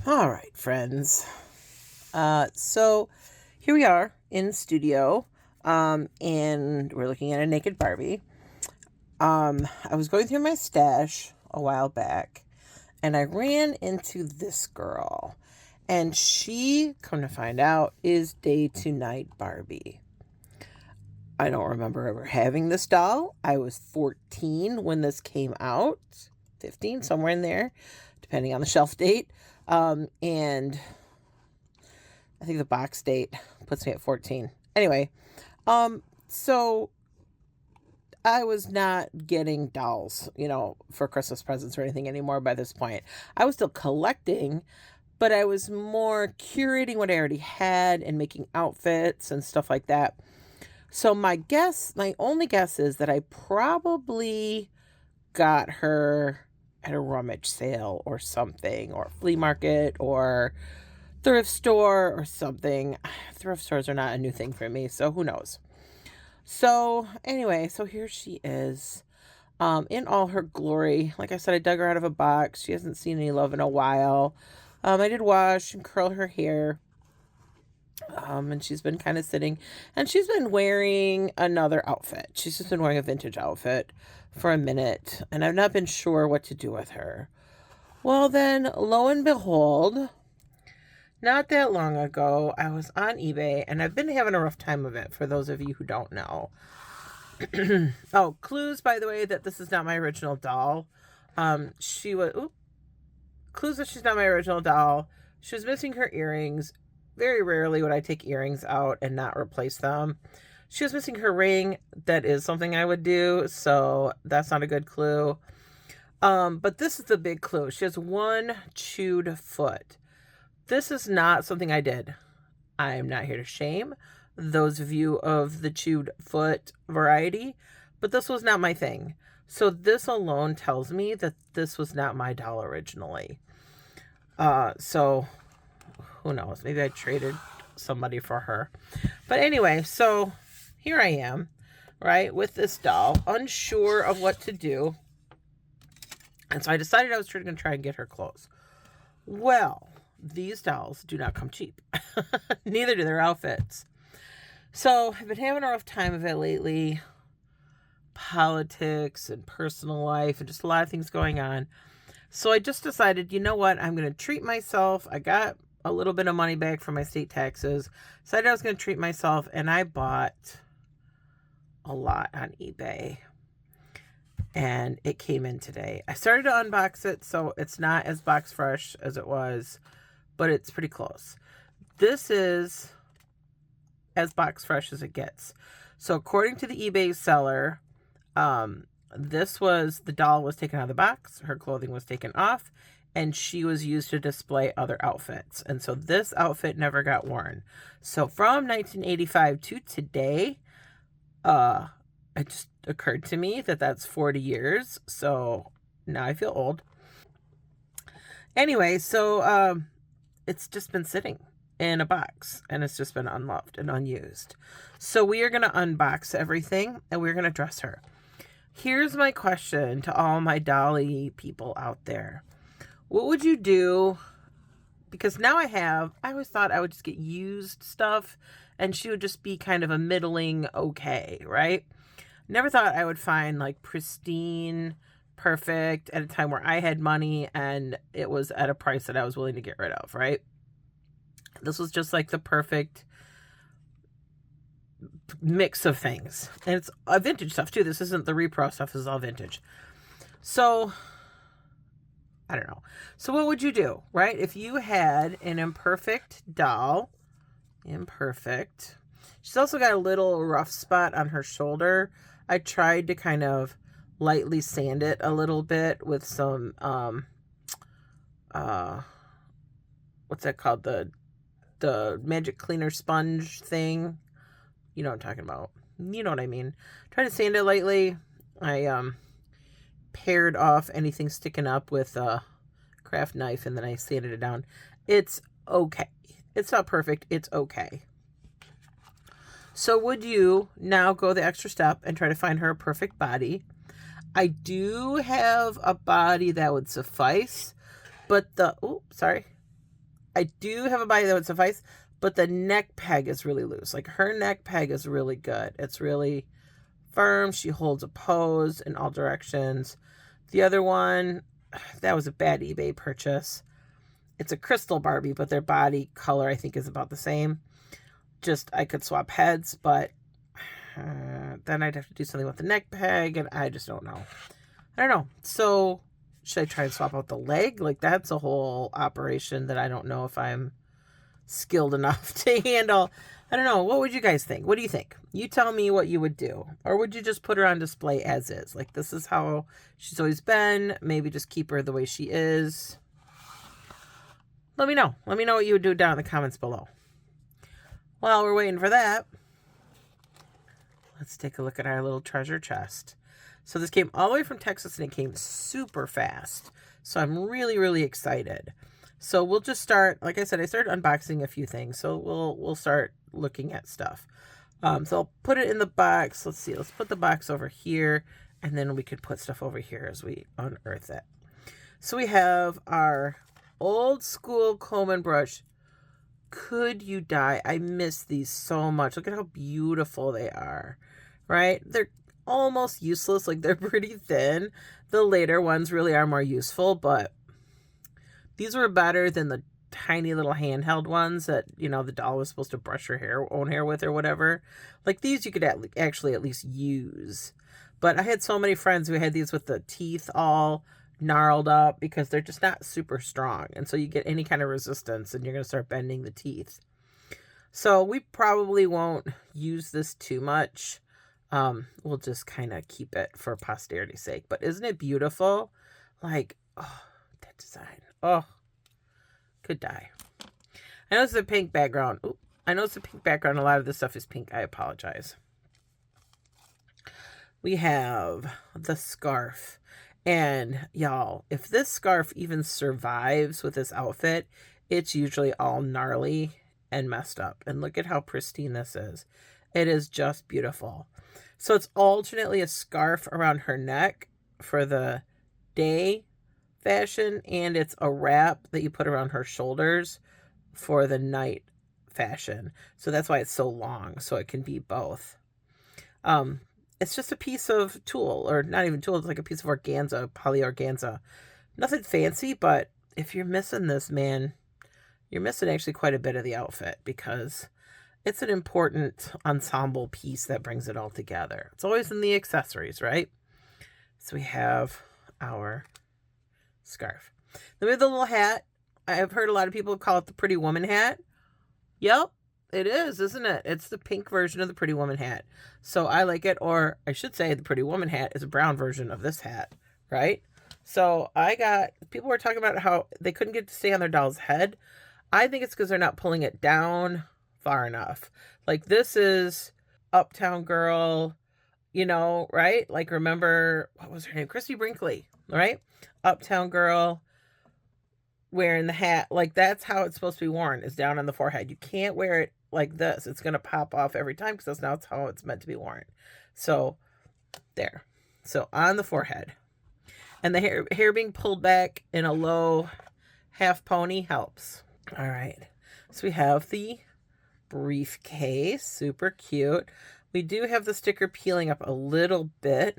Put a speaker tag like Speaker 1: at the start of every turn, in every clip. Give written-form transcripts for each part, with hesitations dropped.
Speaker 1: All right, friends. So here we are in studio, and we're looking at a naked Barbie. I was going through my stash a while back, and I ran into this girl, and she, come to find out, is Day to Night Barbie. I don't remember ever having this doll. I was 14 when this came out, 15, somewhere in there, depending on the shelf date. And I think the box date puts me at 14. Anyway, so I was not getting dolls, for Christmas presents or anything anymore by this point. I was still collecting, but I was more curating what I already had and making outfits and stuff like that. So my only guess is that I probably got her at a rummage sale or something, or flea market or thrift store or something. Thrift stores are not a new thing for me, so who knows. So anyway, so here she is, in all her glory. Like I said, I dug her out of a box. She hasn't seen any love in a while. I did wash and curl her hair. And she's been kind of sitting, and she's been wearing another outfit. She's just been wearing a vintage outfit for a minute, and I've not been sure what to do with her. Well, then, lo and behold, not that long ago, I was on eBay, and I've been having a rough time of it, for those of you who don't know. Oh, clues, by the way, that this is not my original doll. Clues that she's not my original doll. She was missing her earrings. Very rarely would I take earrings out and not replace them. She was missing her ring. That is something I would do, so that's not a good clue. But this is the big clue. She has one chewed foot. This is not something I did. I am not here to shame those of you of the chewed foot variety, but this was not my thing. So this alone tells me that this was not my doll originally. So who knows? Maybe I traded somebody for her. But anyway, so here I am, right, with this doll, unsure of what to do. And so I decided I was going to try and get her clothes. Well, these dolls do not come cheap. Neither do their outfits. So I've been having a rough time of it lately. Politics and personal life and just a lot of things going on. So I just decided, you know what? I'm going to treat myself. I got a little bit of money back from my state taxes. Decided I was going to treat myself, and I bought a lot on eBay. And it came in today. I started to unbox it, so it's not as box fresh as it was, but it's pretty close. This is as box fresh as it gets. So according to the eBay seller, the doll was taken out of the box, her clothing was taken off, and she was used to display other outfits. And so this outfit never got worn. So from 1985 to today, it just occurred to me that that's 40 years. So now I feel old. Anyway, so it's just been sitting in a box, and it's just been unloved and unused. So we are going to unbox everything, and we're going to dress her. Here's my question to all my dolly people out there. What would you do? Because now I always thought I would just get used stuff, and she would just be kind of a middling okay, right? Never thought I would find like pristine, perfect at a time where I had money and it was at a price that I was willing to get rid of, right? This was just like the perfect mix of things. And it's a vintage stuff too. This isn't the repro stuff. This is all vintage. So I don't know. So what would you do, right? If you had an imperfect doll, she's also got a little rough spot on her shoulder. I tried to kind of lightly sand it a little bit with some, what's that called? The magic cleaner sponge thing. You know what I'm talking about. You know what I mean. Try to sand it lightly. I, pared off anything sticking up with a craft knife, and then I sanded it down. It's okay. It's not perfect. It's okay. So would you now go the extra step and try to find her a perfect body? I do have a body that would suffice, but I do have a body that would suffice, but the neck peg is really loose. Like her neck peg is really good. It's really firm. She holds a pose in all directions. The other one, that was a bad eBay purchase. It's a crystal Barbie, but their body color I think is about the same. Just I could swap heads, but then I'd have to do something with the neck peg, and I just don't know. I don't know. So should I try and swap out the leg? Like that's a whole operation that I don't know if I'm skilled enough to handle. I don't know. What would you guys think? What do you think? You tell me what you would do. Or would you just put her on display as is? Like this is how she's always been. Maybe just keep her the way she is. Let me know. Let me know what you would do down in the comments below. While we're waiting for that, let's take a look at our little treasure chest. So this came all the way from Texas and it came super fast. So I'm really, really excited. So we'll just start, like I said, I started unboxing a few things. So we'll start looking at stuff. So I'll put it in the box. Let's see, let's put the box over here and then we could put stuff over here as we unearth it. So we have our old school comb and brush. Could you die? I miss these so much. Look at how beautiful they are, right? They're almost useless. Like they're pretty thin. The later ones really are more useful, but these were better than the tiny little handheld ones that, you know, the doll was supposed to brush her own hair with or whatever. Like these you could actually at least use. But I had so many friends who had these with the teeth all gnarled up because they're just not super strong. And so you get any kind of resistance and you're going to start bending the teeth. So we probably won't use this too much. We'll just kind of keep it for posterity's sake. But isn't it beautiful? Like, oh, that design. Oh, could die. I know it's a pink background. Ooh, I know it's a pink background. A lot of this stuff is pink. I apologize. We have the scarf. And y'all, if this scarf even survives with this outfit, it's usually all gnarly and messed up. And look at how pristine this is. It is just beautiful. So it's alternately a scarf around her neck for the day fashion, and it's a wrap that you put around her shoulders for the night fashion. So that's why it's so long, so it can be both. It's just a piece of tulle, or not even tulle, it's like a piece of organza, poly organza. Nothing fancy, but if you're missing this, man, you're missing actually quite a bit of the outfit because it's an important ensemble piece that brings it all together. It's always in the accessories, right? So we have our scarf. Then we have the little hat. I've heard a lot of people call it the Pretty Woman hat. Yep. It is, isn't it? It's the pink version of the Pretty Woman hat. So I like it, or I should say the Pretty Woman hat is a brown version of this hat, right? So people were talking about how they couldn't get to stay on their doll's head. I think it's because they're not pulling it down far enough. Like this is Uptown Girl, you know, right? Like remember, what was her name? Christy Brinkley, right? Uptown Girl. Wearing the hat, like that's how it's supposed to be worn, is down on the forehead. You can't wear it like this. It's going to pop off every time because that's not how it's meant to be worn. So there. So on the forehead. And the hair being pulled back in a low half pony helps. All right. So we have the briefcase. Super cute. We do have the sticker peeling up a little bit.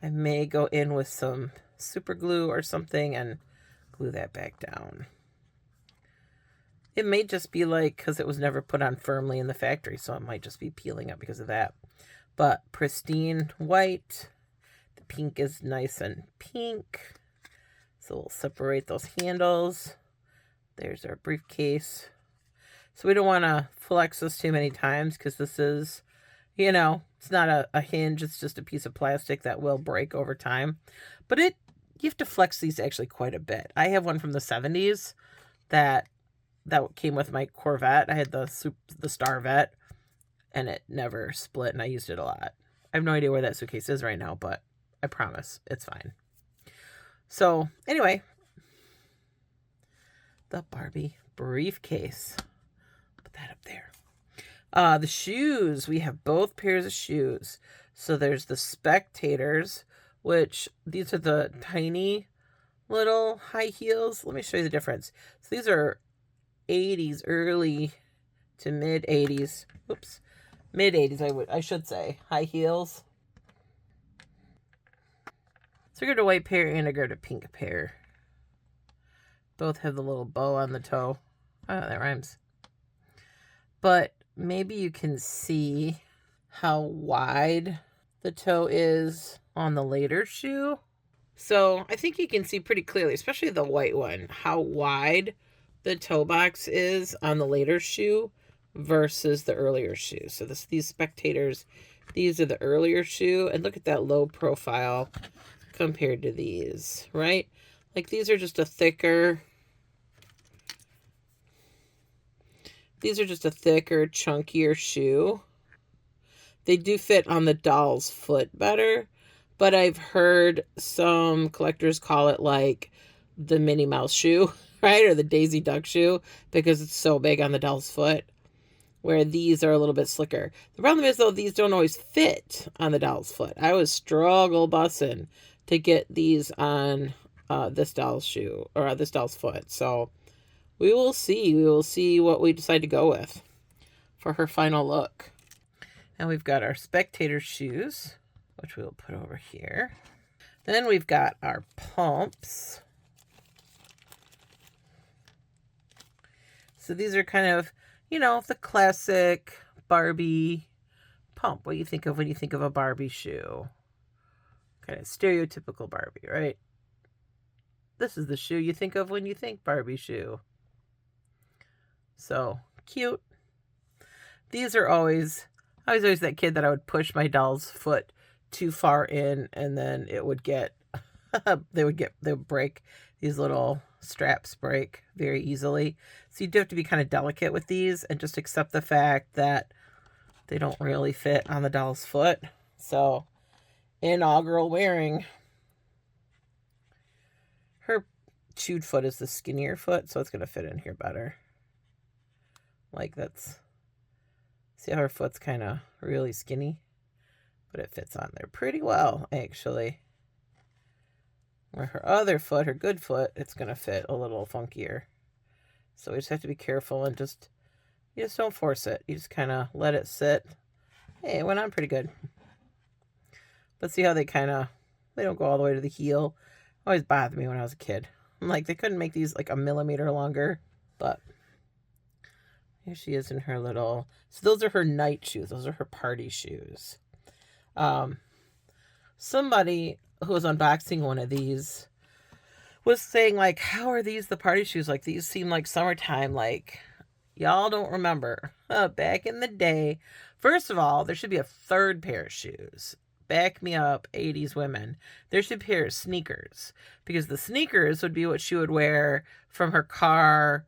Speaker 1: I may go in with some super glue or something and glue that back down. It may just be like, because it was never put on firmly in the factory, so it might just be peeling up because of that. But pristine white. The pink is nice and pink. So we'll separate those handles. There's our briefcase. So we don't want to flex this too many times because this is, you know, it's not a hinge. It's just a piece of plastic that will break over time. But you have to flex these actually quite a bit. I have one from the 70s that came with my Corvette. I had the Starvette, and it never split, and I used it a lot. I have no idea where that suitcase is right now, but I promise it's fine. So anyway, the Barbie briefcase. Put that up there. The shoes. We have both pairs of shoes. So there's the Spectators, which these are the tiny little high heels. Let me show you the difference. So these are 80s, early to mid 80s. Oops. Mid 80s, I should say. High heels. So I got a white pair and I got a pink pair. Both have the little bow on the toe. Oh, that rhymes. But maybe you can see how wide the toe is on the later shoe. So I think you can see pretty clearly, especially the white one, how wide the toe box is on the later shoe versus the earlier shoe. So these Spectators, these are the earlier shoe. And look at that low profile compared to these, right? Like these are just a thicker, chunkier shoe. They do fit on the doll's foot better, but I've heard some collectors call it like the Minnie Mouse shoe, right? Or the Daisy Duck shoe, because it's so big on the doll's foot, where these are a little bit slicker. The problem is, though, these don't always fit on the doll's foot. I was struggle bussing to get these on this doll's shoe, or this doll's foot. So we will see. We will see what we decide to go with for her final look. And we've got our Spectator shoes, which we'll put over here. Then we've got our pumps. So these are kind of, you know, the classic Barbie pump. What you think of when you think of a Barbie shoe. Kind of stereotypical Barbie, right? This is the shoe you think of when you think Barbie shoe. So cute. These are always... I was always that kid that I would push my doll's foot too far in, and then it would get, they would break. These little straps break very easily. So you do have to be kind of delicate with these and just accept the fact that they don't really fit on the doll's foot. So inaugural wearing. Her chewed foot is the skinnier foot, so it's going to fit in here better. Like that's... See how her foot's kind of really skinny? But it fits on there pretty well, actually. Where her other foot, her good foot, it's going to fit a little funkier. So we just have to be careful and you just don't force it. You just kind of let it sit. Hey, it went on pretty good. But see how they don't go all the way to the heel. Always bothered me when I was a kid. I'm like, they couldn't make these like a millimeter longer. But... here she is in her little... So those are her night shoes. Those are her party shoes. Somebody who was unboxing one of these was saying, like, how are these the party shoes? Like, these seem like summertime. Like, y'all don't remember. Back in the day. First of all, there should be a third pair of shoes. Back me up, 80s women. There should be a pair of sneakers. Because the sneakers would be what she would wear from her car...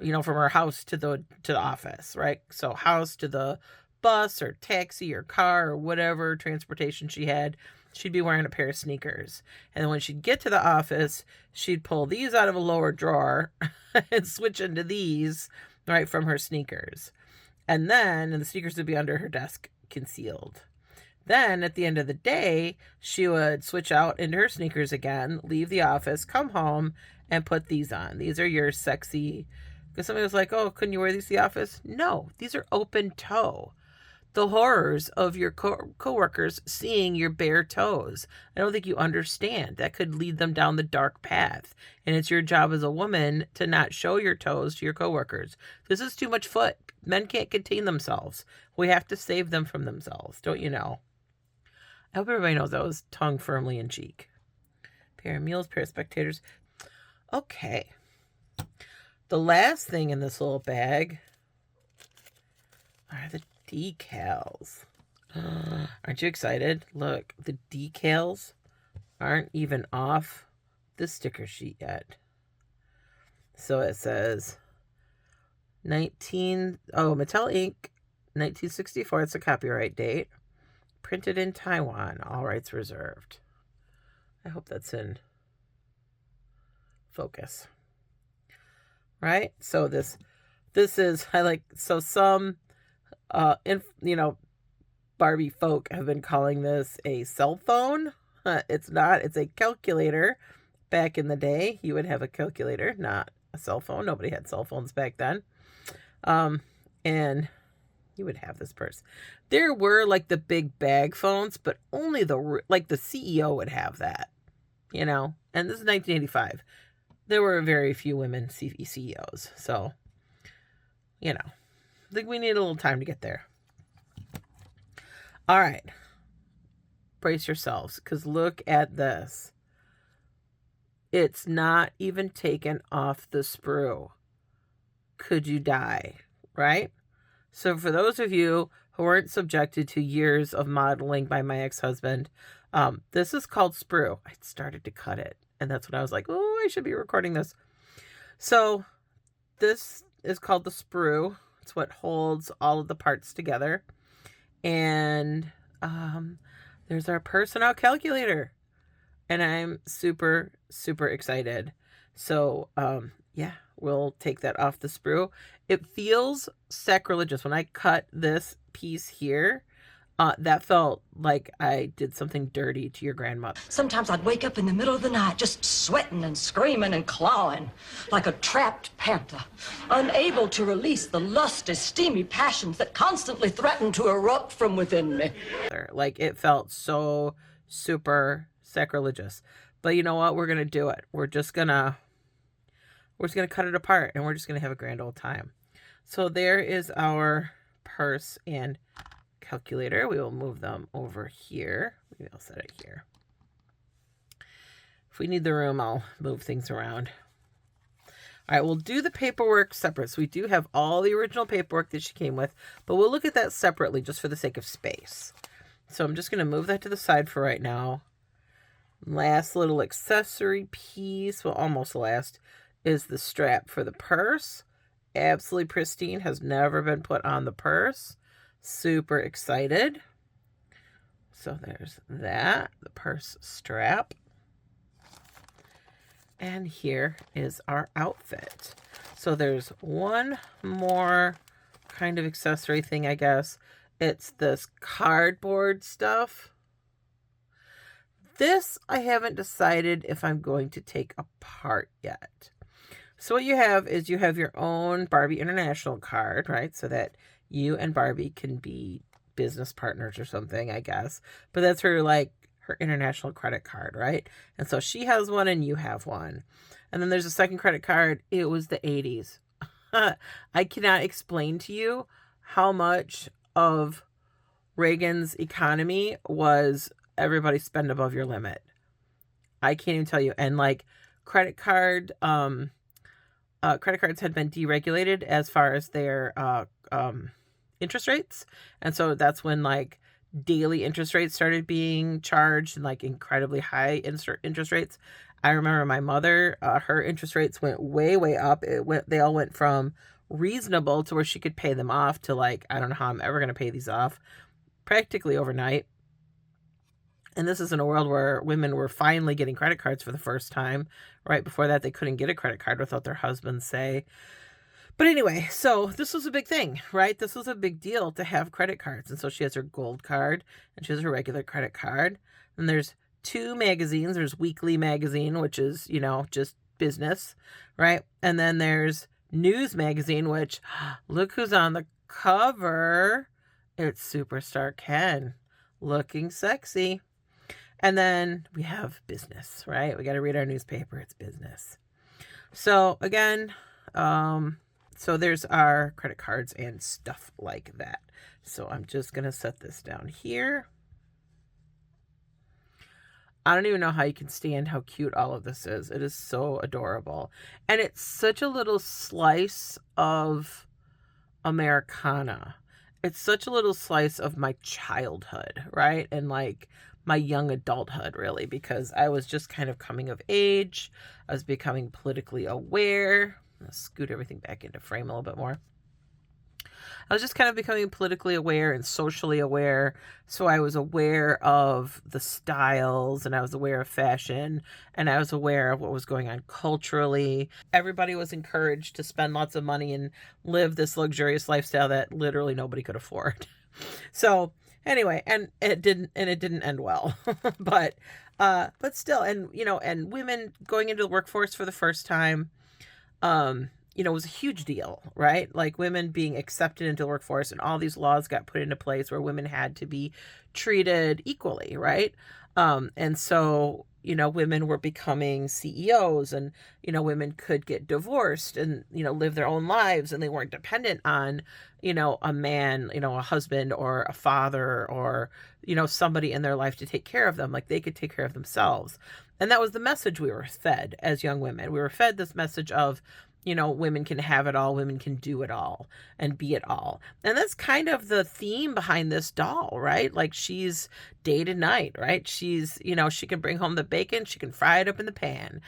Speaker 1: you know, from her house to the office, right? So house to the bus or taxi or car or whatever transportation she had, she'd be wearing a pair of sneakers. And then when she'd get to the office, she'd pull these out of a lower drawer and switch into these, right, from her sneakers. And the sneakers would be under her desk concealed. Then at the end of the day, she would switch out into her sneakers again, leave the office, come home, and put these on. These are your sexy... Because somebody was like, oh, couldn't you wear these to the office? No, these are open toe. The horrors of your coworkers seeing your bare toes. I don't think you understand. That could lead them down the dark path. And it's your job as a woman to not show your toes to your coworkers. This is too much foot. Men can't contain themselves. We have to save them from themselves. Don't you know? I hope everybody knows that was tongue firmly in cheek. Pair of mules, pair of Spectators. Okay. The last thing in this little bag are the decals. Aren't you excited? Look, the decals aren't even off the sticker sheet yet. So it says Mattel Inc. 1964. It's a copyright date. Printed in Taiwan. All rights reserved. I hope that's in focus. Right? So this is, some, Barbie folk have been calling this a cell phone. It's not. It's a calculator. Back in the day, you would have a calculator, not a cell phone. Nobody had cell phones back then. And you would have this purse. There were like the big bag phones, but only the CEO would have that, you know. And this is 1985. There were very few women CEOs, so you know, I think we need a little time to get there. All right, brace yourselves, because look at this. It's not even taken off the sprue. Could you die, right? So for those of you who weren't subjected to years of modeling by my ex-husband, this is called sprue. I started to cut it, and that's when I was like, oh, I should be recording this. So this is called the sprue. It's what holds all of the parts together. And there's our personnel calculator. And I'm super, super excited. So, yeah, we'll take that off the sprue. It feels sacrilegious. When I cut this piece here, that felt like I did something dirty to your grandmother.
Speaker 2: Sometimes I'd wake up in the middle of the night just sweating and screaming and clawing like a trapped panther, unable to release the lusty, steamy passions that constantly threaten to erupt from within me.
Speaker 1: Like, it felt so super sacrilegious. But you know what? We're going to do it. We're just going to cut it apart, and we're just going to have a grand old time. So there is our purse and calculator. We will move them over here. Maybe I'll set it here. If we need the room, I'll move things around. All right, we'll do the paperwork separate. So we do have all the original paperwork that she came with, but we'll look at that separately just for the sake of space. So I'm just going to move that to the side for right now. Last little accessory piece, well, almost last, is the strap for the purse. Absolutely pristine, has never been put on the purse. Super excited. So there's that, the purse strap. And here is our outfit. So there's one more kind of accessory thing, I guess. It's this cardboard stuff. This I haven't decided if I'm going to take apart yet. So what you have is you have your own Barbie International card, right? So that you and Barbie can be business partners or something, I guess. But that's her, like, her international credit card, right? And so she has one and you have one. And then there's a second credit card. It was the 80s. I cannot explain to you how much of Reagan's economy was everybody spend above your limit. I can't even tell you. And like credit cards had been deregulated as far as their interest rates. And so that's when like daily interest rates started being charged, and like incredibly high interest rates. I remember my mother, her interest rates went way, way up. They all went from reasonable to where she could pay them off to like, I don't know how I'm ever going to pay these off, practically overnight. And this is in a world where women were finally getting credit cards for the first time. Right before that, they couldn't get a credit card without their husbands say. But anyway, so this was a big thing, right? This was a big deal to have credit cards. And so she has her gold card and she has her regular credit card. And there's two magazines. There's Weekly Magazine, which is, you know, just business, right? And then there's News Magazine, which, look who's on the cover. It's Superstar Ken, looking sexy. And then we have business, right? We got to read our newspaper. It's business. So again, so there's our credit cards and stuff like that. So I'm just going to set this down here. I don't even know how you can stand how cute all of this is. It is so adorable. And it's such a little slice of Americana. It's such a little slice of my childhood, right? And like my young adulthood, really, because I was just kind of coming of age. I was becoming politically aware. I'll scoot everything back into frame a little bit more. I was just kind of becoming politically aware and socially aware. So I was aware of the styles, and I was aware of fashion, and I was aware of what was going on culturally. Everybody was encouraged to spend lots of money and live this luxurious lifestyle that literally nobody could afford. So anyway, and it didn't end well, but still, and you know, and women going into the workforce for the first time, was a huge deal, right? Like women being accepted into the workforce, and all these laws got put into place where women had to be treated equally, right? And so, women were becoming CEOs, and, women could get divorced and, live their own lives, and they weren't dependent on, a man, a husband or a father or, somebody in their life to take care of them. Like they could take care of themselves. And that was the message we were fed as young women. We were fed this message of, women can have it all, women can do it all and be it all. And that's kind of the theme behind this doll, right? Like she's day to night, right? She's, she can bring home the bacon, she can fry it up in the pan,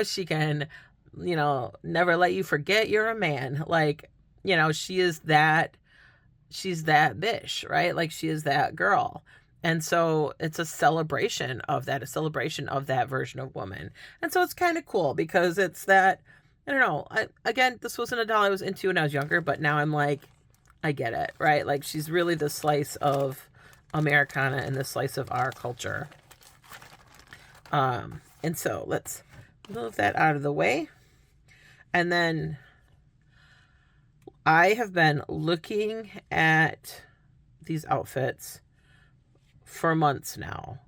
Speaker 1: she can, never let you forget you're a man. Like, she's that bitch, right? Like she is that girl. And so it's a celebration of that version of woman. And so it's kind of cool because it's that, I don't know. Again, this wasn't a doll I was into when I was younger, but now I'm like, I get it, right? Like she's really the slice of Americana and the slice of our culture. And so let's move that out of the way. And then I have been looking at these outfits for months now,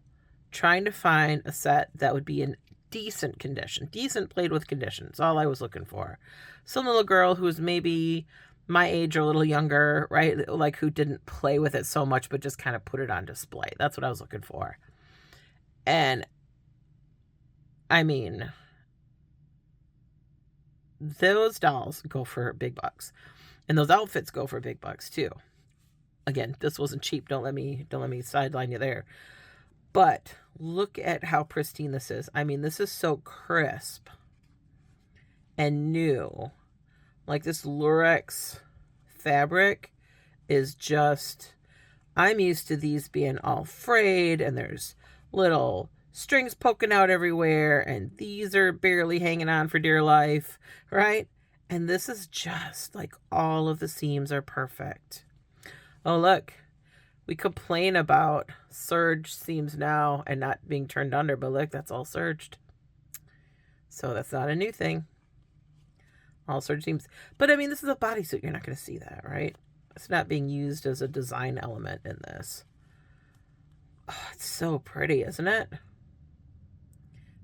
Speaker 1: trying to find a set that would be in decent condition, decent played with conditions. All I was looking for. Some little girl who's maybe my age or a little younger, right? Like who didn't play with it so much, but just kind of put it on display. That's what I was looking for. And I mean, those dolls go for big bucks, and those outfits go for big bucks too. Again, this wasn't cheap. Don't let me sideline you there. But look at how pristine this is. I mean, this is so crisp and new. Like this Lurex fabric is just, I'm used to these being all frayed and there's little strings poking out everywhere and these are barely hanging on for dear life, right? And this is just like all of the seams are perfect. Oh, look. We complain about serge seams now and not being turned under, but look, that's all serged. So that's not a new thing. All serge seams. But I mean, this is a bodysuit. You're not going to see that, right? It's not being used as a design element in this. Oh, it's so pretty, isn't it?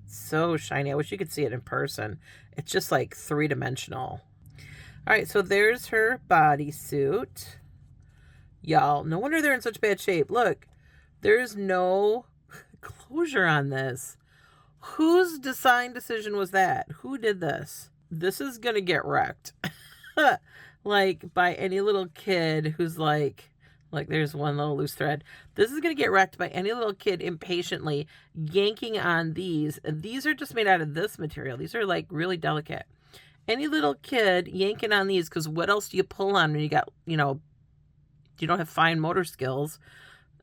Speaker 1: So shiny. I wish you could see it in person. It's just like three-dimensional. All right, so there's her bodysuit. Y'all, no wonder they're in such bad shape. Look, there's no closure on this. Whose design decision was that? Who did this? This is going to get wrecked. Like, by any little kid who's like there's one little loose thread. This is going to get wrecked by any little kid impatiently yanking on these. And these are just made out of this material. These are like really delicate. Any little kid yanking on these, because what else do you pull on when you got, you don't have fine motor skills,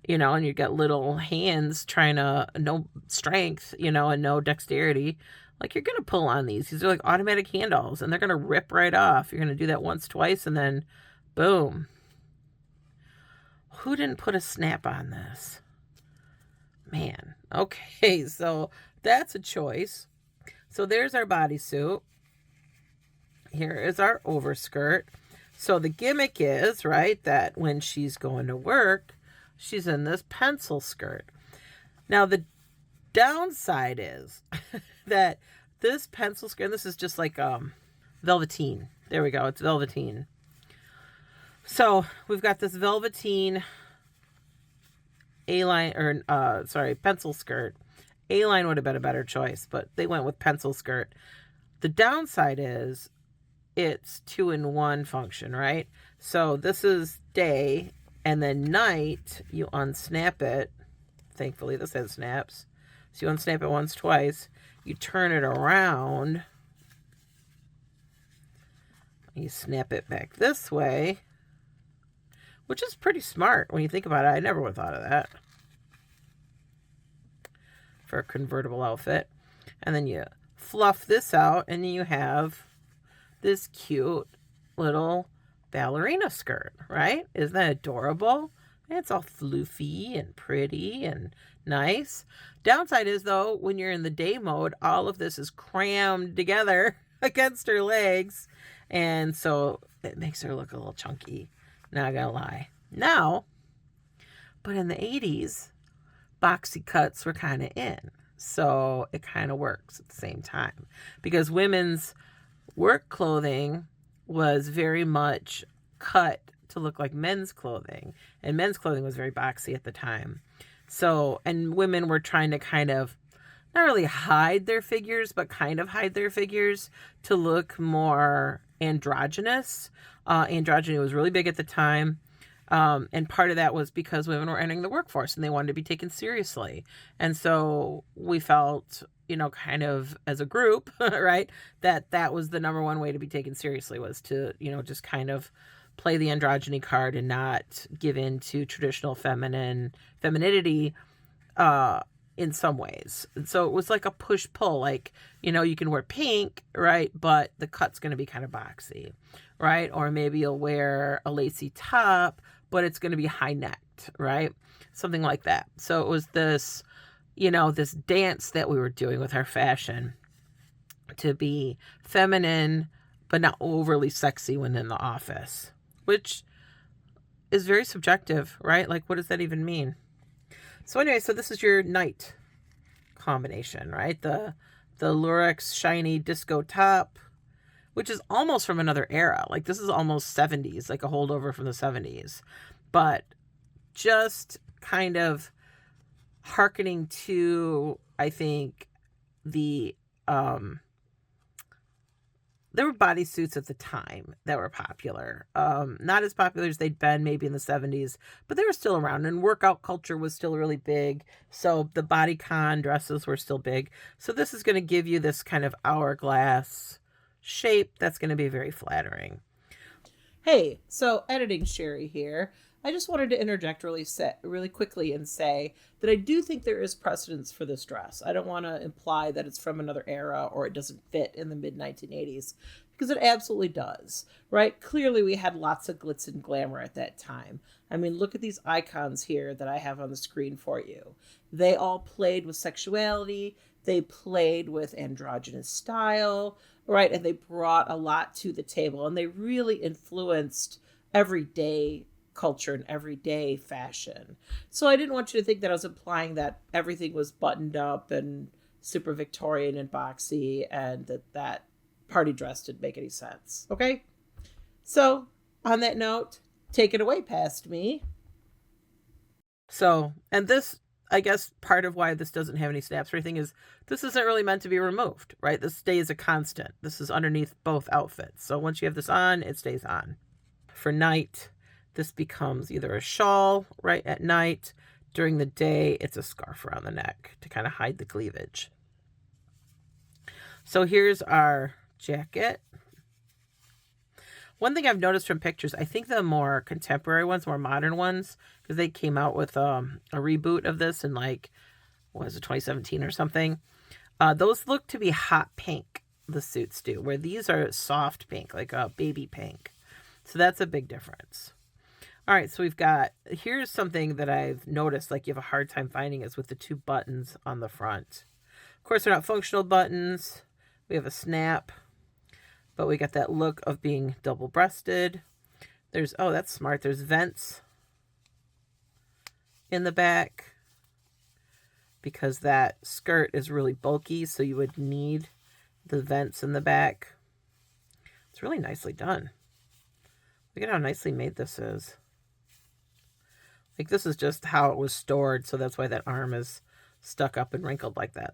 Speaker 1: and you've got little hands trying to, no strength, and no dexterity. Like, you're going to pull on these. These are like automatic handles, and they're going to rip right off. You're going to do that once, twice, and then boom. Who didn't put a snap on this? Man. Okay, so that's a choice. So there's our bodysuit. Here is our overskirt. So the gimmick is, right, that when she's going to work, she's in this pencil skirt. Now, the downside is that this pencil skirt, and this is just like velveteen. There we go. It's velveteen. So we've got this velveteen A-line, or pencil skirt. A-line would have been a better choice, but they went with pencil skirt. The downside is it's 2-in-1 function, right? So this is day, and then night, you unsnap it. Thankfully, this has snaps. So you unsnap it once, twice. You turn it around. You snap it back this way, which is pretty smart when you think about it. I never would have thought of that for a convertible outfit. And then you fluff this out, and you have this cute little ballerina skirt, right? Isn't that adorable? It's all floofy and pretty and nice. Downside is, though, when you're in the day mode, all of this is crammed together against her legs. And so it makes her look a little chunky. Not gonna lie. Now, but in the 80s, boxy cuts were kind of in. So it kind of works at the same time. Because women's work clothing was very much cut to look like men's clothing. And men's clothing was very boxy at the time. So, and women were trying to kind of not really hide their figures, but kind of hide their figures to look more androgynous. Androgyny was really big at the time. And part of that was because women were entering the workforce and they wanted to be taken seriously. And so we felt, kind of as a group, right, that was the number one way to be taken seriously, was to, just kind of play the androgyny card and not give in to traditional femininity in some ways. And so it was like a push-pull, like, you can wear pink, right, but the cut's going to be kind of boxy, right? Or maybe you'll wear a lacy top, but it's going to be high-necked, right? Something like that. So it was this, this dance that we were doing with our fashion to be feminine, but not overly sexy when in the office, which is very subjective, right? Like, what does that even mean? So anyway, so this is your night combination, right? The Lurex shiny disco top, which is almost from another era. Like, this is almost 70s, like a holdover from the 70s. But just kind of hearkening to, I think, there were bodysuits at the time that were popular. Not as popular as they'd been maybe in the 70s, but they were still around, and workout culture was still really big. So the bodycon dresses were still big. So this is going to give you this kind of hourglass shape that's going to be very flattering. Hey, so editing Sherry here. I just wanted to interject really quickly and say that I do think there is precedence for this dress. I don't want to imply that it's from another era or it doesn't fit in the mid-1980s, because it absolutely does, right? Clearly, we had lots of glitz and glamour at that time. I mean, look at these icons here that I have on the screen for you. They all played with sexuality. They played with androgynous style, right? And they brought a lot to the table, and they really influenced everyday culture and everyday fashion. So I didn't want you to think that I was implying that everything was buttoned up and super Victorian and boxy, and that party dress didn't make any sense. Okay? So on that note, take it away past me. So, and this, I guess part of why this doesn't have any snaps or anything is this isn't really meant to be removed, right? This stays a constant. This is underneath both outfits. So once you have this on, it stays on. For night, this becomes either a shawl, right, at night. During the day, it's a scarf around the neck to kind of hide the cleavage. So here's our jacket. One thing I've noticed from pictures, I think the more contemporary ones, more modern ones, because they came out with a reboot of this in, like, what was it, 2017 or something. Those look to be hot pink, the suits do, where these are soft pink, like a baby pink. So that's a big difference. All right, so here's something that I've noticed, like, you have a hard time finding, is with the two buttons on the front. Of course, they're not functional buttons. We have a snap, but we got that look of being double-breasted. That's smart. There's vents in the back because that skirt is really bulky, so you would need the vents in the back. It's really nicely done. Look at how nicely made this is. Like, this is just how it was stored, so that's why that arm is stuck up and wrinkled like that.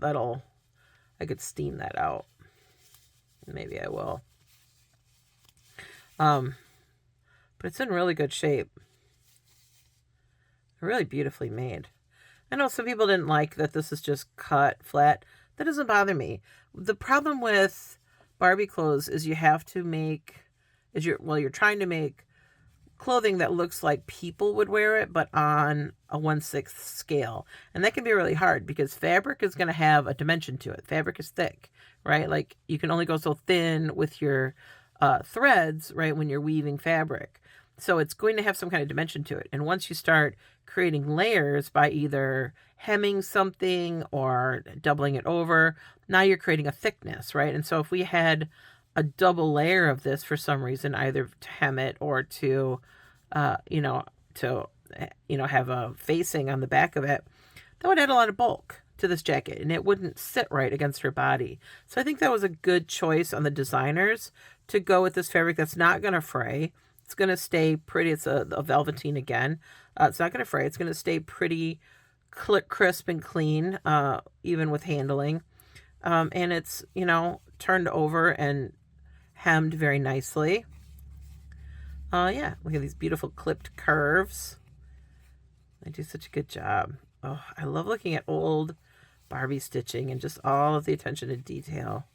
Speaker 1: I could steam that out. Maybe I will. But it's in really good shape. Really beautifully made. I know some people didn't like that this is just cut flat. That doesn't bother me. The problem with Barbie clothes is you're trying to make clothing that looks like people would wear it, but on a 1/6 scale. And that can be really hard because fabric is going to have a dimension to it. Fabric is thick, right? Like, you can only go so thin with your threads, right, when you're weaving fabric. So it's going to have some kind of dimension to it. And once you start creating layers by either hemming something or doubling it over, now you're creating a thickness, right? And so if we had a double layer of this for some reason, either to hem it or to, to, have a facing on the back of it, that would add a lot of bulk to this jacket and it wouldn't sit right against her body. So I think that was a good choice on the designers to go with this fabric that's not going to fray. It's going to stay pretty. It's a velveteen again. It's not going to fray. It's going to stay pretty crisp and clean, even with handling. And it's, turned over and hemmed very nicely. Yeah, look at these beautiful clipped curves. They do such a good job. Oh, I love looking at old Barbie stitching and just all of the attention to detail.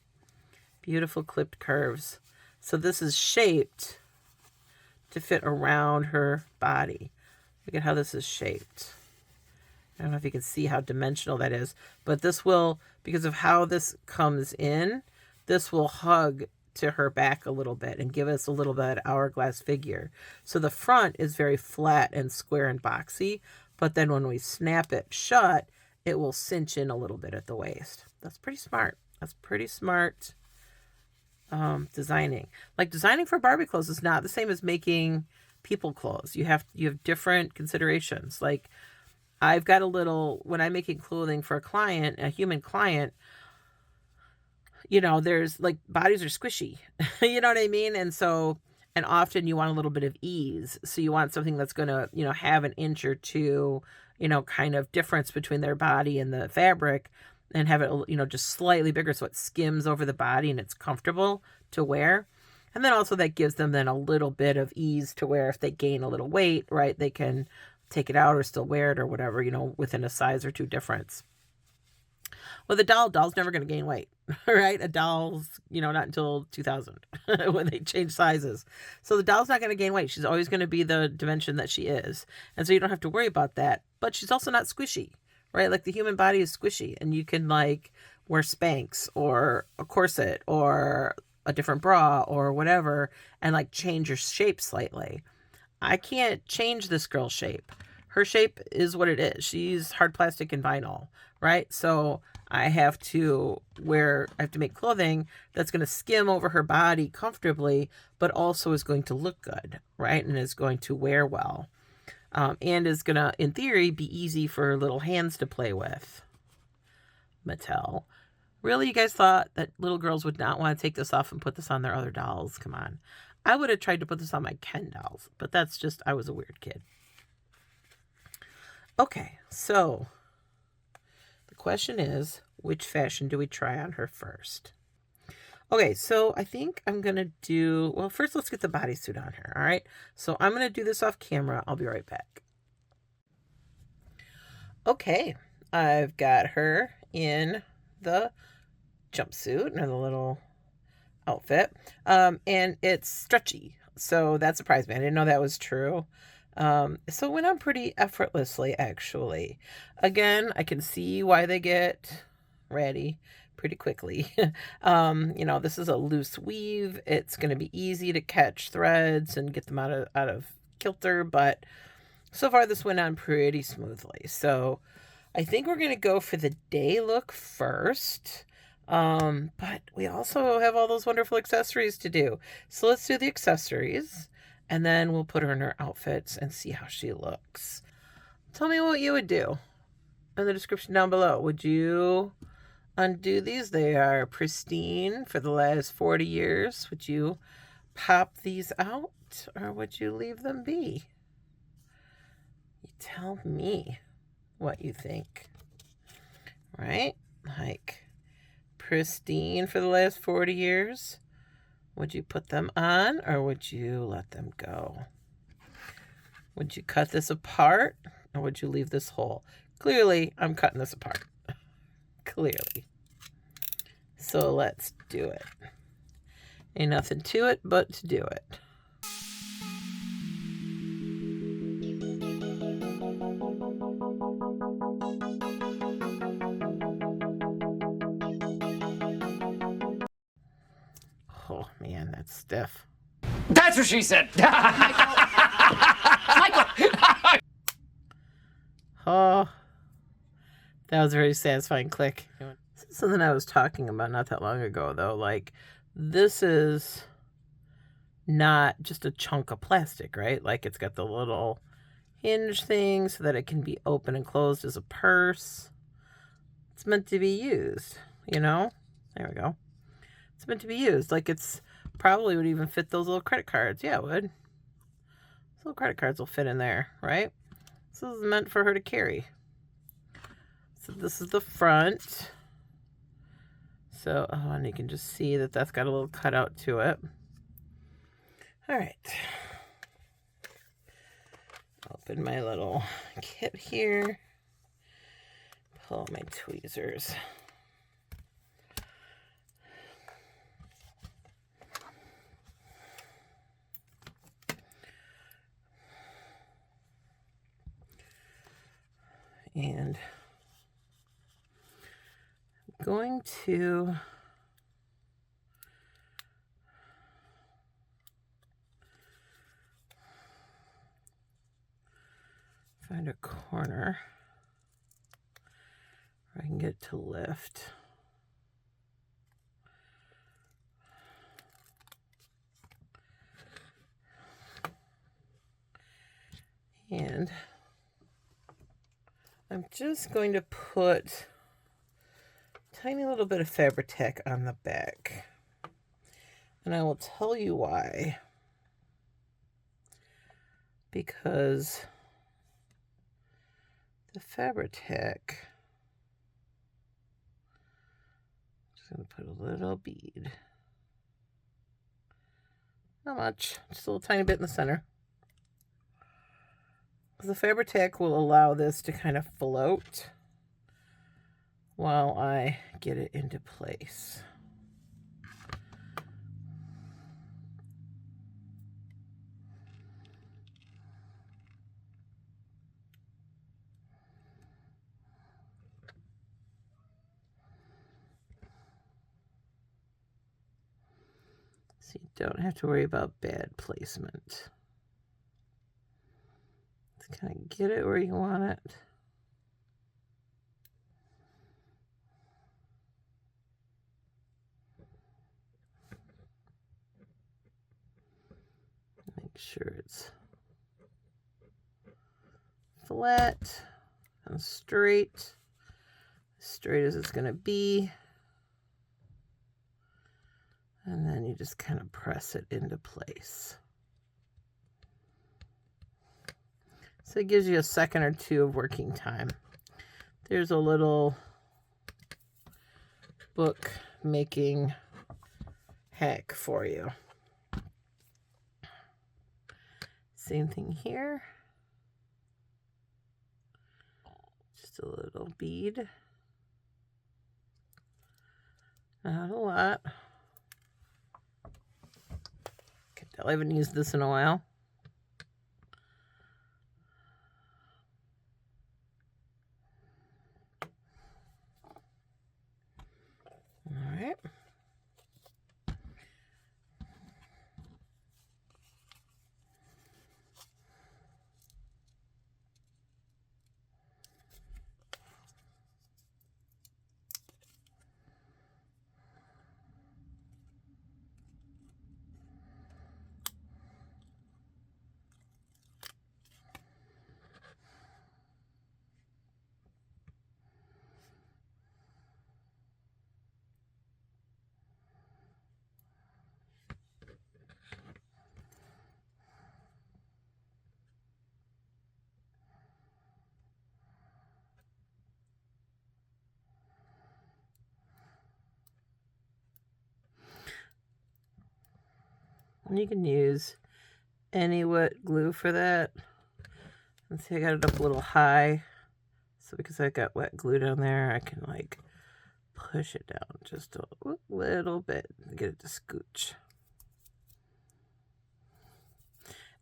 Speaker 1: Beautiful clipped curves. So this is shaped to fit around her body. Look at how this is shaped. I don't know if you can see how dimensional that is, but this will, because of how this comes in, this will hug to her back a little bit and give us a little bit of hourglass figure. So the front is very flat and square and boxy, but then when we snap it shut, it will cinch in a little bit at the waist. That's pretty smart. That's pretty smart designing. Like, designing for Barbie clothes is not the same as making people clothes. You have different considerations. Like, I've got when I'm making clothing for a client, a human client, there's like, bodies are squishy, you know what I mean? And so, and often you want a little bit of ease. So you want something that's going to, have an inch or two, kind of difference between their body and the fabric, and have it, just slightly bigger so it skims over the body and it's comfortable to wear. And then also that gives them then a little bit of ease to wear if they gain a little weight, right? They can take it out or still wear it or whatever, within a size or two difference. With a doll's never going to gain weight, right? A doll's, not until 2000 when they change sizes. So the doll's not going to gain weight. She's always going to be the dimension that she is. And so you don't have to worry about that. But she's also not squishy, right? Like, the human body is squishy, and you can like wear Spanx or a corset or a different bra or whatever and like change your shape slightly. I can't change this girl's shape. Her shape is what it is. She's hard plastic and vinyl, right? So I have to make clothing that's going to skim over her body comfortably, but also is going to look good, right? And is going to wear well. And is going to, in theory, be easy for her little hands to play with. Mattel. Really, you guys thought that little girls would not want to take this off and put this on their other dolls? Come on. I would have tried to put this on my Ken dolls, but that's just, I was a weird kid. Okay, so the question is, which fashion do we try on her first? Okay, so I think I'm going to do, well, first let's get the bodysuit on her, all right? So I'm going to do this off camera. I'll be right back. Okay, I've got her in the jumpsuit and the little outfit, and it's stretchy, so that surprised me. I didn't know that was true. So it went on pretty effortlessly, actually. Again, I can see why they get ratty pretty quickly. This is a loose weave. It's going to be easy to catch threads and get them out of kilter, but so far this went on pretty smoothly. So I think we're going to go for the day look first. But we also have all those wonderful accessories to do. So let's do the accessories, and then we'll put her in her outfits and see how she looks. Tell me what you would do in the description down below. Would you undo these? They are pristine for the last 40 years. Would you pop these out, or would you leave them be? You tell me what you think. Right? Like, pristine for the last 40 years. Would you put them on, or would you let them go? Would you cut this apart, or would you leave this whole? Clearly, I'm cutting this apart. Clearly. So let's do it. Ain't nothing to it but to do it. Oh, man, that's stiff.
Speaker 3: That's what she said. Michael.
Speaker 1: Oh, that was a very satisfying click. This is something I was talking about not that long ago, though. Like, this is not just a chunk of plastic, right? Like it's got the little hinge thing so that it can be open and closed as a purse. It's meant to be used, you know? There we go. It's meant to be used. Like it's probably would even fit those little credit cards. Yeah, it would. Those little credit cards will fit in there, right? This is meant for her to carry. So this is the front. So, oh, and you can just see that that's got a little cutout to it. All right. Open my little kit here. Pull out my tweezers. And I'm going to find a corner where I can get it to lift. And I'm just going to put a tiny little bit of Fabri-Tac on the back. And I will tell you why. Because the Fabri-Tac, just going to put a little bead. Not much, just a little tiny bit in the center. The Fabri-Tac will allow this to kind of float while I get it into place. So you don't have to worry about bad placement. Just kind of get it where you want it. Make sure it's flat and straight as it's going to be. And then you just kind of press it into place. So it gives you a second or two of working time. There's a little book making hack for you. Same thing here. Just a little bead. Not a lot. I haven't used this in a while. All right. And you can use any wet glue for that. Let's see, I got it up a little high. So because I got wet glue down there, I can like push it down just a little bit and get it to scooch.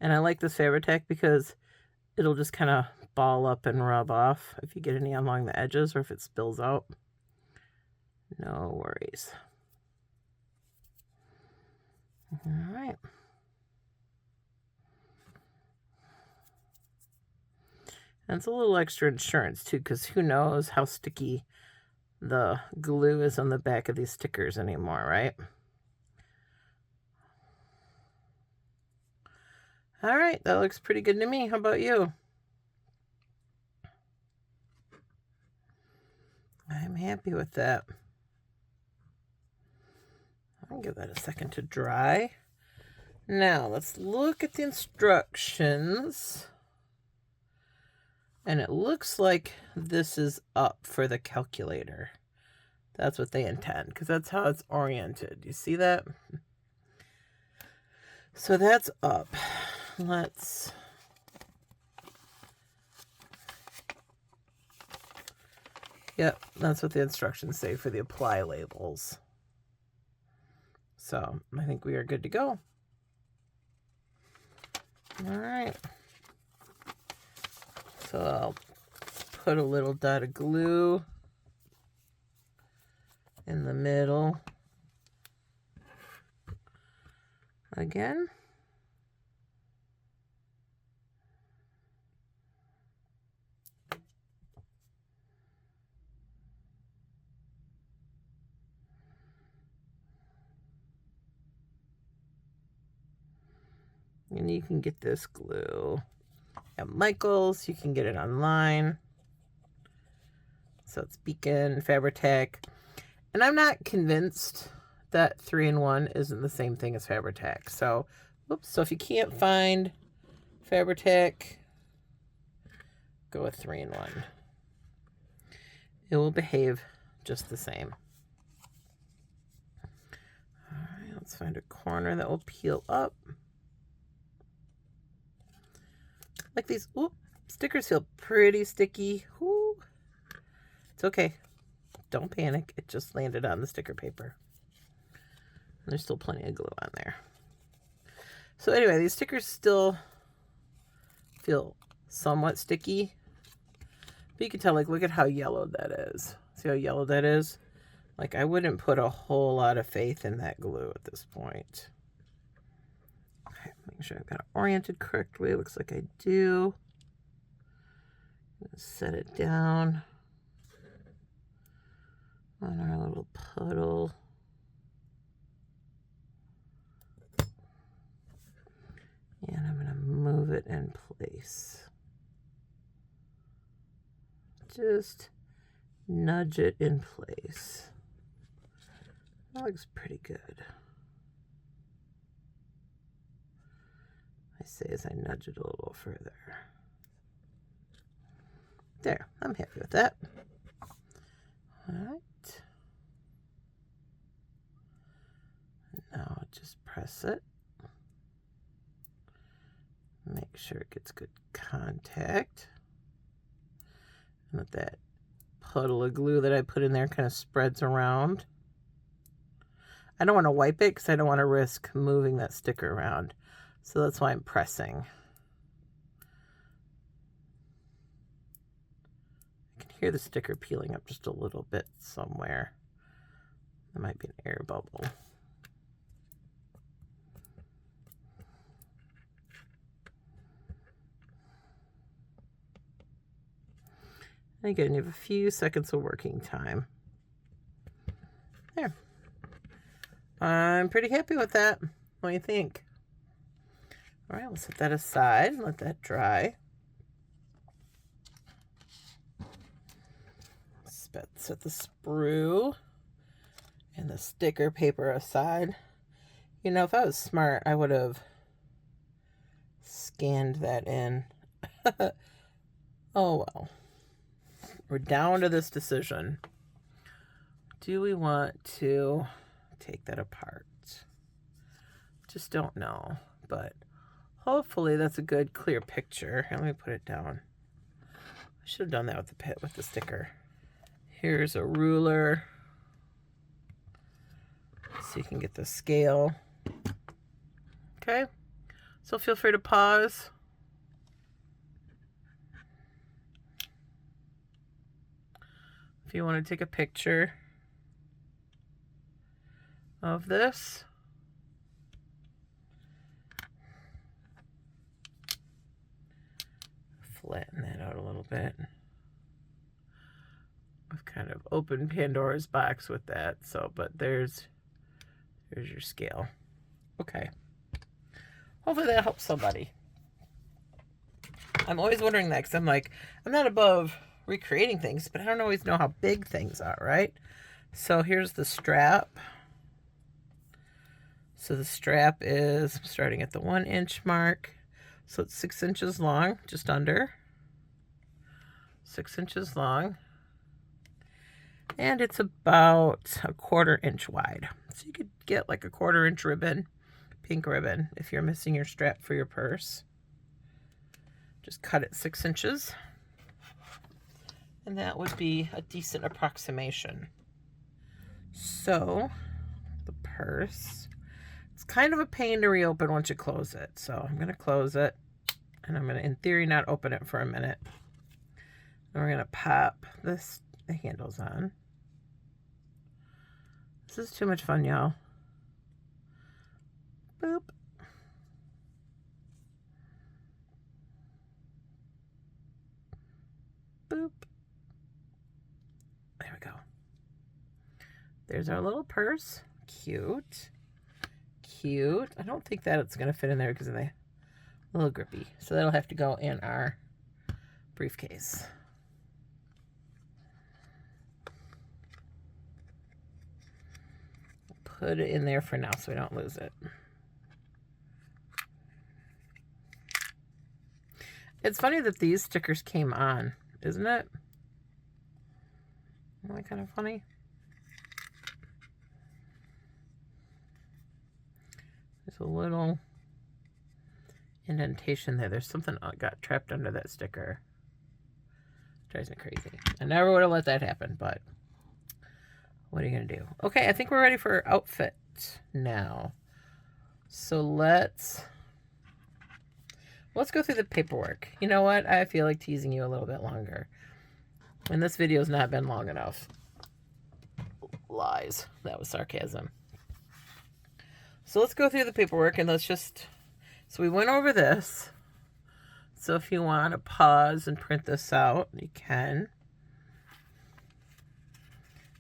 Speaker 1: And I like this Fabri-Tac because it'll just kind of ball up and rub off if you get any along the edges or if it spills out. No worries. All right. And it's a little extra insurance too, because who knows how sticky the glue is on the back of these stickers anymore, right? All right, that looks pretty good to me. How about you? I'm happy with that. I'll give that a second to dry. Now, let's look at the instructions. And it looks like this is up for the calculator. That's what they intend, because that's how it's oriented. You see that? So that's up. Let's... Yep, that's what the instructions say for the apply labels. So I think we are good to go. All right. So I'll put a little dot of glue in the middle again. And you can get this glue at Michael's. You can get it online. So it's Beacon, Fabri-Tac. And I'm not convinced that 3-in-1 isn't the same thing as Fabri-Tac. So, oops. So if you can't find Fabri-Tac, go with 3-in-1. It will behave just the same. All right, let's find a corner that will peel up. Like these, ooh, stickers feel pretty sticky. Ooh. It's okay. Don't panic. It just landed on the sticker paper. And there's still plenty of glue on there. So anyway, these stickers still feel somewhat sticky. But you can tell, like, look at how yellowed that is. See how yellow that is? Like, I wouldn't put a whole lot of faith in that glue at this point. Okay, make sure I've got it oriented correctly. It looks like I do. Set it down on our little puddle. And I'm going to move it in place. Just nudge it in place. That looks pretty good. I say as I nudge it a little further. There, I'm happy with that. All right. Now just press it. Make sure it gets good contact. And that that puddle of glue that I put in there kind of spreads around. I don't want to wipe it because I don't want to risk moving that sticker around. So that's why I'm pressing. I can hear the sticker peeling up just a little bit somewhere. There might be an air bubble. And again, you have a few seconds of working time. There. I'm pretty happy with that. What do you think? All right, we'll set that aside and let that dry. Set the sprue and the sticker paper aside. You know, if I was smart, I would have scanned that in. Oh, well. We're down to this decision. Do we want to take that apart? Just don't know, but hopefully that's a good clear picture. Let me put it down. I should have done that with the sticker. Here's a ruler so you can get the scale. Okay, so feel free to pause. If you want to take a picture of this. Flatten that out a little bit. I've kind of opened Pandora's box with that, so, but there's your scale. Okay. Hopefully that helps somebody. I'm always wondering that because I'm like, I'm not above recreating things, but I don't always know how big things are, right? So here's the strap. So the strap is starting at the 1 inch mark. So it's 6 inches long, just under 6 inches long. And it's about a 1/4 inch wide. So you could get like a 1/4 inch ribbon, pink ribbon, if you're missing your strap for your purse. Just cut it 6 inches. And that would be a decent approximation. So the purse, it's kind of a pain to reopen once you close it. So I'm going to close it, and I'm going to, in theory, not open it for a minute. And we're going to pop the handles on. This is too much fun, y'all. Boop. Boop. There we go. There's our little purse. Cute. Cute. I don't think that it's going to fit in there because of the little grippy. So that'll have to go in our briefcase. Put it in there for now so we don't lose it. It's funny that these stickers came on, isn't it? Isn't that kind of funny? There's a little indentation there. There's something got trapped under that sticker. Drives me crazy. I never would have let that happen, but what are you going to do? Okay, I think we're ready for our outfit now. So let's go through the paperwork. You know what? I feel like teasing you a little bit longer. And this video's not been long enough. Lies. That was sarcasm. So let's go through the paperwork and let's just... So we went over this. So if you want to pause and print this out, you can.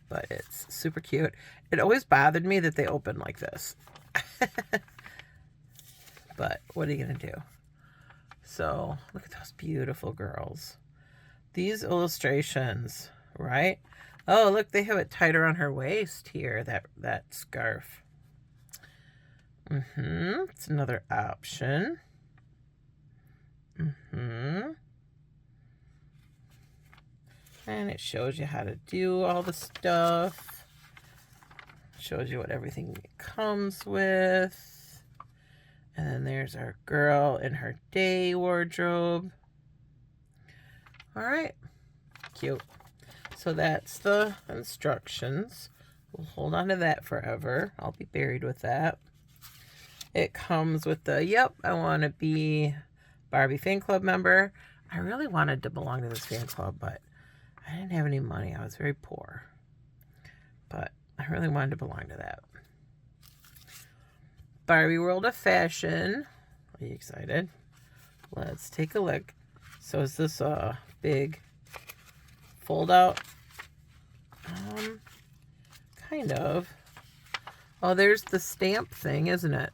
Speaker 1: But it's super cute. It always bothered me that they open like this. But what are you going to do? So look at those beautiful girls. These illustrations, right? Oh, look, they have it tied around her waist here, that scarf. It's another option. And it shows you how to do all the stuff. Shows you what everything comes with. And then there's our girl in her day wardrobe. All right. Cute. So that's the instructions. We'll hold on to that forever. I'll be buried with that. It comes with the, yep, I want to be Barbie fan club member. I really wanted to belong to this fan club, but I didn't have any money. I was very poor. But I really wanted to belong to that. Barbie World of Fashion. Are you excited? Let's take a look. So is this a big fold out? Kind of. Oh, there's the stamp thing, isn't it?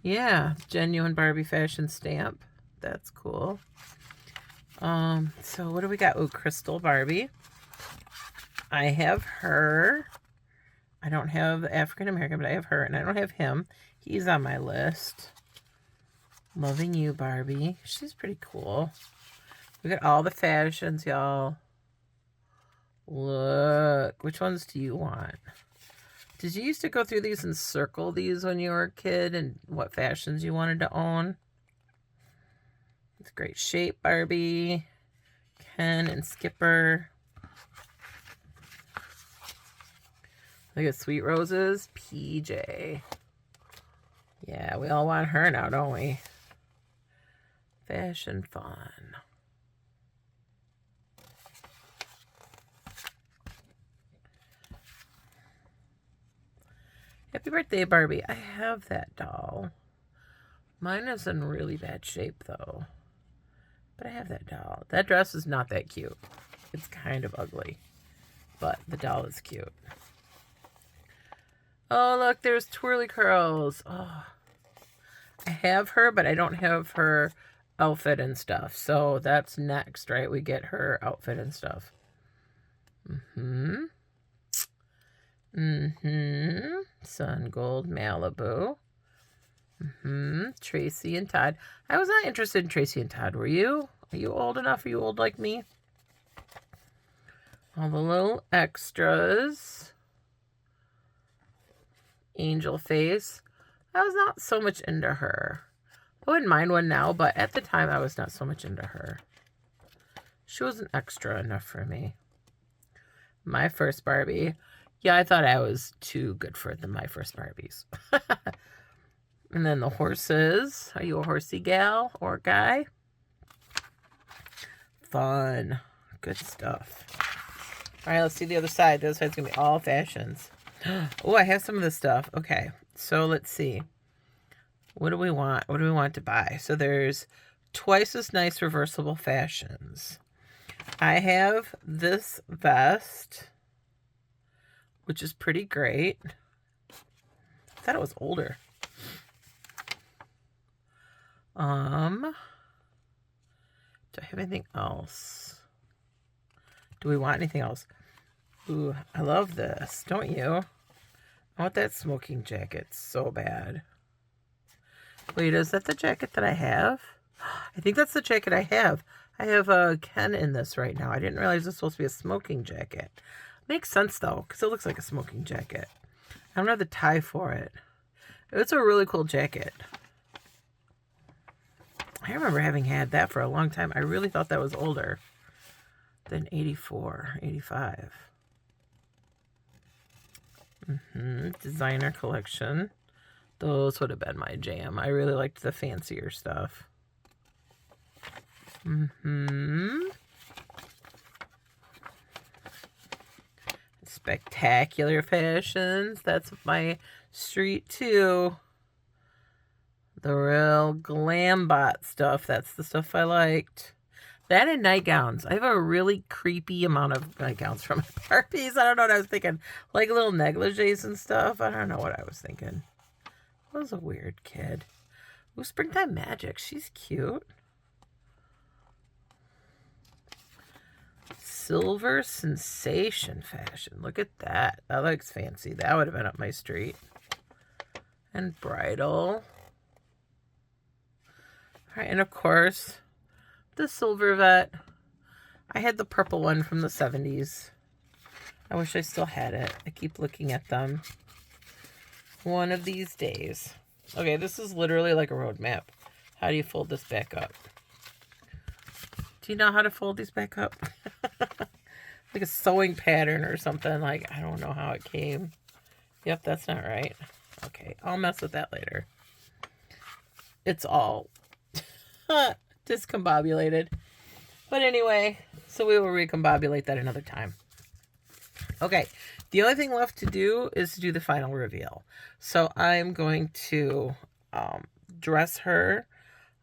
Speaker 1: Yeah, genuine Barbie fashion stamp. That's cool. So what do we got? Oh, Crystal Barbie. I have her. I don't have African American, but I have her, and I don't have him. He's on my list. Loving You Barbie. She's pretty cool. We got all the fashions, y'all. Look. Which ones do you want? Did you used to go through these and circle these when you were a kid and what fashions you wanted to own? It's great shape, Barbie. Ken and Skipper. Look at Sweet Roses. PJ. Yeah, we all want her now, don't we? Fashion fun. Happy birthday, Barbie. I have that doll. Mine is in really bad shape, though. But I have that doll. That dress is not that cute. It's kind of ugly. But the doll is cute. Oh, look, there's Twirly Curls. Oh, I have her, but I don't have her outfit and stuff. So that's next, right? We get her outfit and stuff. Sun Gold Malibu. Tracy and Todd. I was not interested in Tracy and Todd. Were you? Are you old enough? Are you old like me? All the little extras. Angel Face. I was not so much into her. I wouldn't mind one now, but at the time I was not so much into her. She wasn't extra enough for me. My First Barbie. Yeah, I thought I was too good for my First Barbies. And then the horses. Are you a horsey gal or guy? Fun. Good stuff. All right, let's see the other side. The other side's going to be all fashions. Oh, I have some of this stuff. Okay, so let's see. What do we want? What do we want to buy? So there's twice as nice reversible fashions. I have this vest, which is pretty great. I thought it was older. Do I have anything else? Do we want anything else? Ooh, I love this, don't you? I want that smoking jacket so bad. Wait, is that the jacket that I have? I think that's the jacket I have. I have a Ken in this right now. I didn't realize it was supposed to be a smoking jacket. Makes sense, though, because it looks like a smoking jacket. I don't have the tie for it. It's a really cool jacket. I remember having had that for a long time. I really thought that was older than 84, 85. Designer collection. Those would have been my jam. I really liked the fancier stuff. Spectacular fashions. That's my street too. The real glam bot stuff. That's the stuff I liked. That and nightgowns. I have a really creepy amount of nightgowns from my Barbies. I don't know what I was thinking. Like little negligees and stuff. I don't know what I was thinking. I was a weird kid. Ooh, Springtime Magic. She's cute. Silver Sensation fashion. Look at that. That looks fancy. That would have been up my street. And bridal. All right, and of course, the silver vet. I had the purple one from the 70s. I wish I still had it. I keep looking at them. One of these days. Okay, this is literally like a road map. How do you fold this back up? Do you know how to fold these back up? Like a sewing pattern or something. Like, I don't know how it came. Yep, that's not right. Okay, I'll mess with that later. It's all discombobulated. But anyway, so we will recombobulate that another time. Okay, the only thing left to do is to do the final reveal. So I'm going to dress her.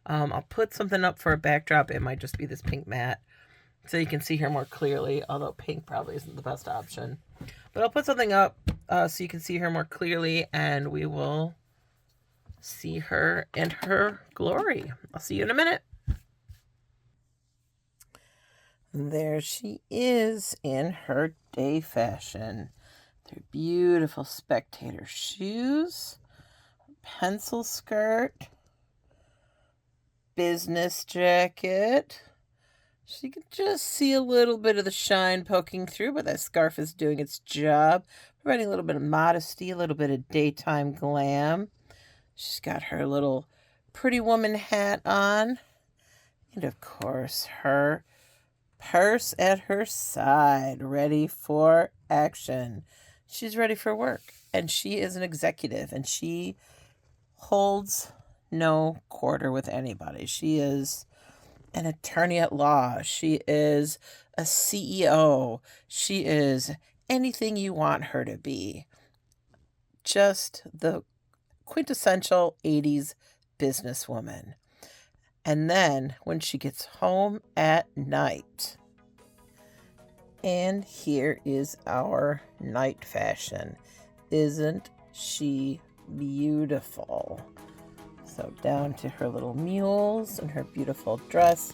Speaker 1: I'll put something up for a backdrop. It might just be this pink mat so you can see her more clearly, although pink probably isn't the best option. But I'll put something up so you can see her more clearly, and we will see her in her glory. I'll see you in a minute. There she is in her day fashion. Their beautiful spectator shoes, pencil skirt, business jacket. She can just see a little bit of the shine poking through, but that scarf is doing its job, providing a little bit of modesty, a little bit of daytime glam. She's got her little pretty woman hat on, and of course her purse at her side, ready for action. She's ready for work, and she is an executive, and she holds no quarter with anybody. She is an attorney at law. She is a CEO. She is anything you want her to be. Just the quintessential 80s businesswoman. And then when she gets home at night, and here is our night fashion. Isn't she beautiful? So down to her little mules and her beautiful dress.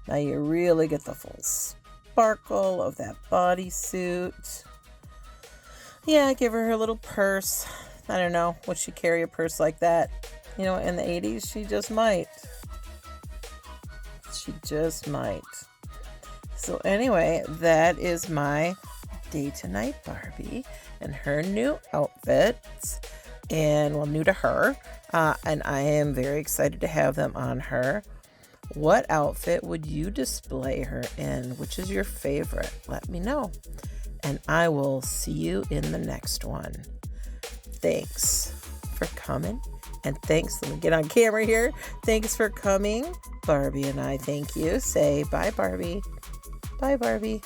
Speaker 1: Now you really get the full sparkle of that bodysuit. Yeah, give her little purse. I don't know, would she carry a purse like that? You know, in the 80s, she just might. She just might. So anyway, that is my day to Night Barbie and her new outfits. And well, new to her. And I am very excited to have them on her. What outfit would you display her in? Which is your favorite? Let me know. And I will see you in the next one. Thanks for coming. And thanks, let me get on camera here. Thanks for coming. Barbie and I thank you. Say bye, Barbie. Bye, Barbie.